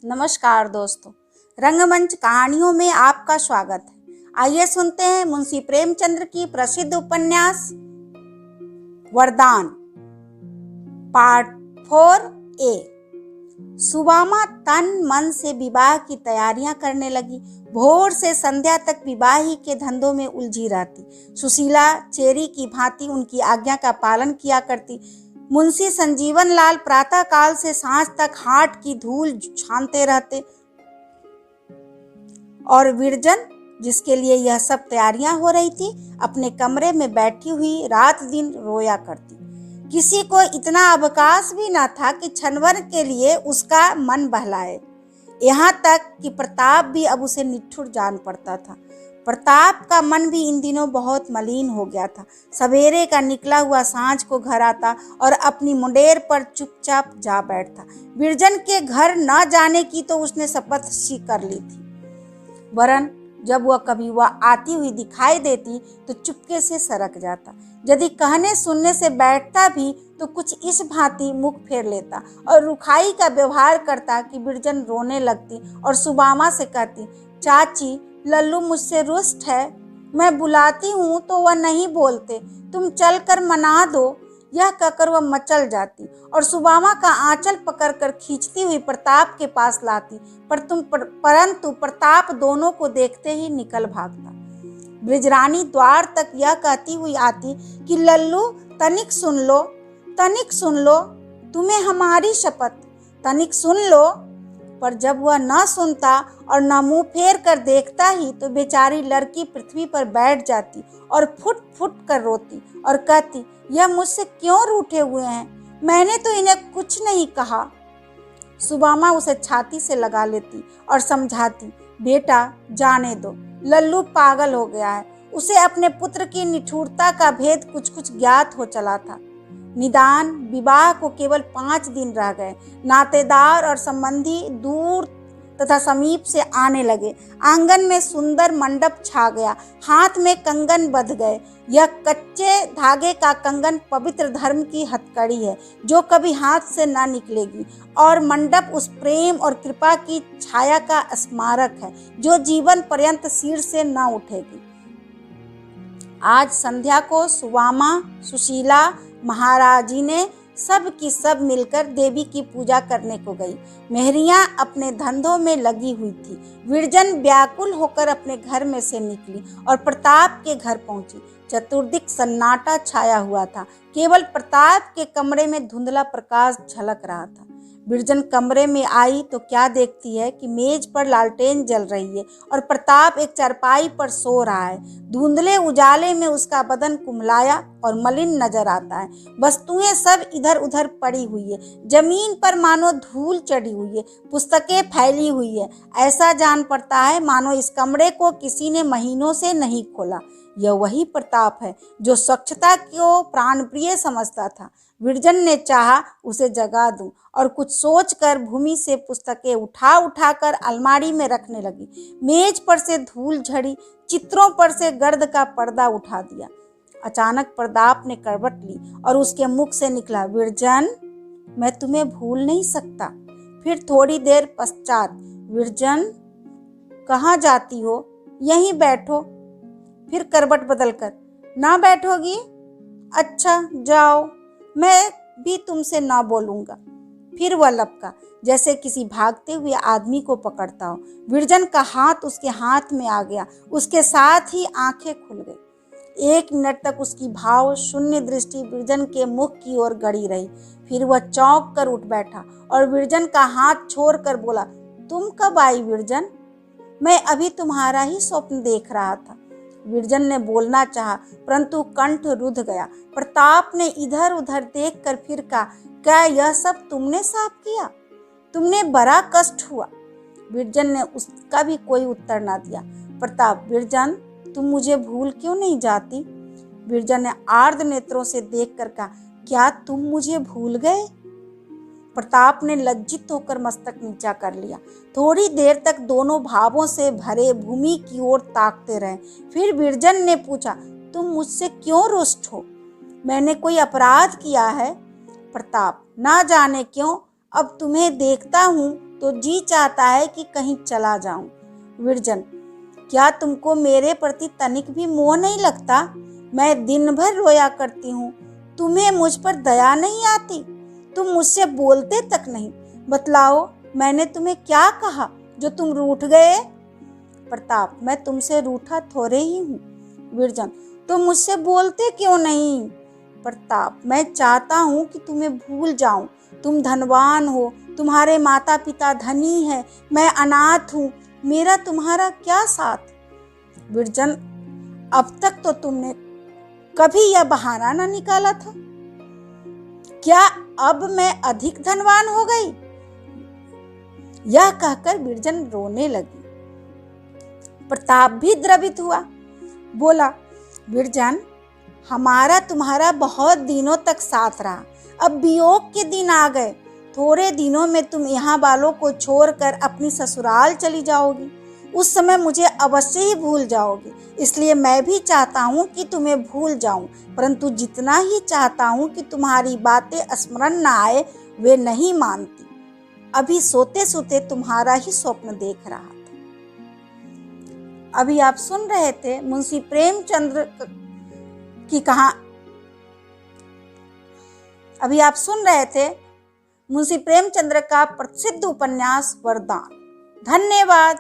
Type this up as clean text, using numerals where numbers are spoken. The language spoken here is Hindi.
नमस्कार दोस्तों, रंगमंच कहानियों में आपका स्वागत है। आइए सुनते हैं मुंशी प्रेमचंद्र की प्रसिद्ध उपन्यास वरदान पार्ट 4A। सुबामा तन मन से विवाह की तैयारियां करने लगी। भोर से संध्या तक विवाह ही के धंधों में उलझी रहती। सुशीला चेरी की भांति उनकी आज्ञा का पालन किया करती। मुंशी संजीवन लाल प्रातः काल से सांझ तक हाट की धूल छानते रहते और विरजन, जिसके लिए यह सब तैयारियां हो रही थी, अपने कमरे में बैठी हुई रात दिन रोया करती। किसी को इतना अवकाश भी न था कि क्षणभर के लिए उसका मन बहलाए। यहाँ तक कि प्रताप भी अब उसे निठुर जान पड़ता था। प्रताप का मन भी इन दिनों बहुत मलिन हो गया था। सवेरे का निकला हुआ सांझ को घर आता और अपनी मुंडेर पर चुपचाप जा बैठता। विरजन के घर न जाने की तो उसने शपथ सी कर ली थी, वरन जब वह कभी वह आती हुई दिखाई देती तो चुपके से सरक जाता। यदि कहने सुनने से बैठता भी तो कुछ इस भांति मुख फेर लेता और रुखाई का व्यवहार करता कि विरजन रोने लगती और सुबामा से कहती, चाची लल्लू मुझसे रुष्ट है, मैं बुलाती हूँ तो वह नहीं बोलते, तुम चलकर मना दो। यह कहकर वह मचल जाती और सुबामा का आंचल पकड़कर खींचती हुई प्रताप के पास लाती, परंतु प्रताप दोनों को देखते ही निकल भागता। ब्रिजरानी द्वार तक यह कहती हुई आती कि लल्लू तनिक सुन लो, तुम्हें हमारी शपथ, तनिक सुन लो। पर जब वह न सुनता और न मुंह फेर कर देखता ही तो बेचारी लड़की पृथ्वी पर बैठ जाती और फुट फुट कर रोती और कहती, यह मुझसे क्यों रूठे हुए हैं, मैंने तो इन्हें कुछ नहीं कहा। सुबामा उसे छाती से लगा लेती और समझाती, बेटा जाने दो, लल्लू पागल हो गया है, उसे अपने पुत्र की निठुरता का भेद कुछ कुछ ज्ञात हो चला था। निदान विवाह को केवल 5 दिन रह गए। नातेदार और संबंधी दूर तथा समीप से आने लगे। आंगन में सुंदर मंडप छा गया। हाथ में कंगन बंध गए। यह कच्चे धागे का कंगन पवित्र धर्म की हथकड़ी है जो कभी हाथ से न निकलेगी, और मंडप उस प्रेम और कृपा की छाया का स्मारक है जो जीवन पर्यंत सिर से न उठेगी। आज संध्या को सुबामा, सुशीला, महाराजी ने सब की सब मिलकर देवी की पूजा करने को गई। मेहरियां अपने धंधों में लगी हुई थी। विरजन व्याकुल होकर अपने घर में से निकली और प्रताप के घर पहुंची। चतुर्दिक सन्नाटा छाया हुआ था। केवल प्रताप के कमरे में धुंधला प्रकाश झलक रहा था। विरजन कमरे में आई तो क्या देखती है कि मेज पर लालटेन जल रही है और प्रताप एक चारपाई पर सो रहा है। धुंधले उजाले में उसका बदन कुम्हलाया और मलिन नजर आता है। वस्तुएं सब इधर उधर पड़ी हुई है। जमीन पर मानो धूल चढ़ी हुई है। पुस्तकें फैली हुई है। ऐसा जान पड़ता है मानो इस कमरे को किसी ने महीनों से नहीं खोला। यह वही प्रताप है जो स्वच्छता को प्राणप्रिय समझता था। विरजन ने चाहा उसे जगा दूं और कुछ सोचकर भूमि से पुस्तकें उठा उठाकर अलमारी में रखने लगी। मेज पर से धूल झड़ी, चित्रों पर से गर्द का पर्दा उठा दिया। अचानक प्रताप ने करवट ली और उसके मुख से निकला, विरजन मैं तुम्हें भूल नहीं सकता। फिर थोड़ी देर पश्चात, विरजन कहाँ जाती हो, यहीं बैठो। फिर करवट बदलकर, ना बैठोगी, अच्छा जाओ, मैं भी तुमसे ना बोलूँगा। फिर वह लपका जैसे किसी भागते हुए आदमी को पकड़ता हो। विरजन का हाथ उसके हाथ में आ गया। उसके साथ ही आंखें खुल गई। 1 मिनट तक उसकी भाव शून्य दृष्टि विरजन के मुख की ओर गड़ी रही। फिर वह चौंक कर उठ बैठा और विरजन का हाथ छोड़कर बोला, तुम कब आई विरजन? मैं अभी तुम्हारा ही स्वप्न देख रहा था। विरजन ने बोलना चाहा परंतु कंठ रुध गया। प्रताप ने इधर उधर देखकर फिर कहा, क्या यह सब तुमने साफ किया? तुमने बड़ा कष्ट हुआ। विरजन ने उसका भी कोई उत्तर ना दिया। प्रताप, विरजन तुम मुझे भूल क्यों नहीं जाती? विरजन ने आर्द्र नेत्रों से देखकर कहा, क्या तुम मुझे भूल गए? प्रताप ने लज्जित होकर मस्तक नीचा कर लिया। थोड़ी देर तक दोनों भावों से भरे भूमि की ओर ताकते रहे। फिर विरजन ने पूछा, तुम मुझसे क्यों रुष्ट हो? मैंने कोई अपराध किया है? प्रताप, ना जाने क्यों अब तुम्हें देखता हूँ तो जी चाहता है कि कहीं चला जाऊं। विरजन, क्या तुमको मेरे प्रति तनिक भी मोह नहीं लगता? मैं दिन भर रोया करती हूँ, तुम्हें मुझ पर दया नहीं आती? तुम मुझसे बोलते तक नहीं। बतलाओ, मैंने तुम्हें क्या कहा जो तुम रूठ गए? प्रताप, मैं तुमसे रूठा थोड़े ही हूँ। विरजन, तो मुझसे बोलते क्यों नहीं? प्रताप, मैं चाहता हूँ कि तुम्हें भूल जाऊं। तुम धनवान हो, तुम्हारे माता पिता धनी हैं, मैं अनाथ हूँ, मेरा तुम्हारा क्या साथ? विरजन, अब तक तो तुमने कभी यह बहाना ना निकाला था। क्या अब मैं अधिक धनवान हो गई? यह कहकर विरजन रोने लगी। प्रताप भी द्रवित हुआ, बोला, विरजन, हमारा तुम्हारा बहुत दिनों तक साथ रहा, अब वियोग के दिन आ गए। थोड़े दिनों में तुम यहाँ वालों को छोड़कर अपनी ससुराल चली जाओगी। उस समय मुझे अवश्य ही भूल जाओगी। इसलिए मैं भी चाहता हूँ कि तुम्हें भूल जाऊं, परंतु जितना ही चाहता हूँ कि तुम्हारी बातें स्मरण न आए, वे नहीं मानती। अभी सोते सोते तुम्हारा ही स्वप्न देख रहा था। अभी आप सुन रहे थे मुंशी प्रेमचंद्र की अभी आप सुन रहे थे मुंशी प्रेमचंद्र का प्रसिद्ध उपन्यास वरदान। धन्यवाद।